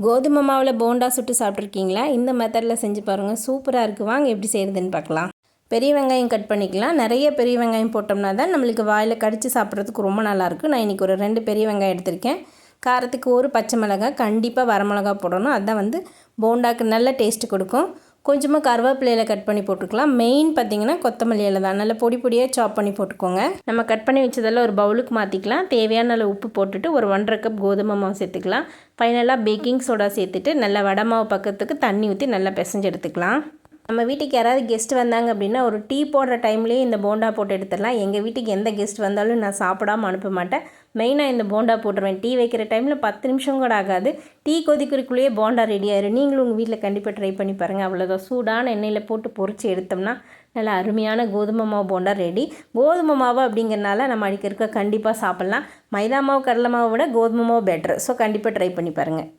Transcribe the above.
கோதுமை மாவில் போண்டா சுட்டு சாப்பிட்ருக்கீங்களா? இந்த மெத்தடில் செஞ்சு பாருங்கள், சூப்பராக இருக்குது. வாங்க எப்படி செய்கிறதுன்னு பார்க்கலாம். பெரிய வெங்காயம் கட் பண்ணிக்கலாம். நிறைய பெரிய வெங்காயம் போட்டோம்னா தான் நம்மளுக்கு வாயில் கடித்து சாப்பிட்றதுக்கு ரொம்ப நல்லாயிருக்கும். நான் இன்றைக்கி ஒரு 2 பெரிய வெங்காயம் எடுத்திருக்கேன். காரத்துக்கு ஒரு பச்சை மிளகாய், கண்டிப்பாக வரமிளகா போடணும். அதுதான் போண்டாக்கு நல்ல டேஸ்ட்டு கொடுக்கும். கொஞ்சமாக கருவேப்பிலையில் கட் பண்ணி போட்டுக்கலாம். மெயின் பார்த்திங்கன்னா கொத்தமல்லி இலை தான். நல்லா பொடி பொடியாக சாப் பண்ணி போட்டுக்கோங்க. நம்ம கட் பண்ணி வச்சதெல்லாம் ஒரு பவுலுக்கு மாற்றிக்கலாம். தேவையான நல்ல உப்பு போட்டுட்டு ஒரு 1.5 கப் கோதுமை மாவு சேர்த்துக்கலாம். ஃபைனலாக பேக்கிங் சோடா சேர்த்துட்டு நல்லா வடை மாவு பக்கத்துக்கு தண்ணி ஊற்றி நல்லா பிசைஞ்சு எடுத்துக்கலாம். நம்ம வீட்டுக்கு யாராவது கெஸ்ட் வந்தாங்க அப்படின்னா ஒரு டீ போடுற டைம்லேயே இந்த போண்டா போட்டு எடுத்துடலாம். எங்கள் வீட்டுக்கு எந்த கெஸ்ட் வந்தாலும் நான் சாப்பிடாமல் அனுப்ப மாட்டேன். மெயினாக இந்த போண்டா போட்டுருவேன். டீ வைக்கிற டைமில் 10 நிமிஷம் கூட ஆகாது. டீ கொதிக்கிறதுக்குள்ளேயே போண்டா ரெடி ஆயிடும். நீங்களும் உங்கள் வீட்டில் கண்டிப்பாக ட்ரை பண்ணி பாருங்கள். அவ்வளோதான், சூடான எண்ணெயில் போட்டு பொரித்து எடுத்தோம்னா நல்லா அருமையான கோதுமை மாவு போண்டா ரெடி. கோதுமை மாவு அப்படிங்கிறனால நம்ம அடிக்க கண்டிப்பாக சாப்பிட்லாம். மைதா மாவு கடலை மாவை விட கோதுமை மாவு பெட்டர். ஸோ கண்டிப்பாக ட்ரை பண்ணி பாருங்கள்.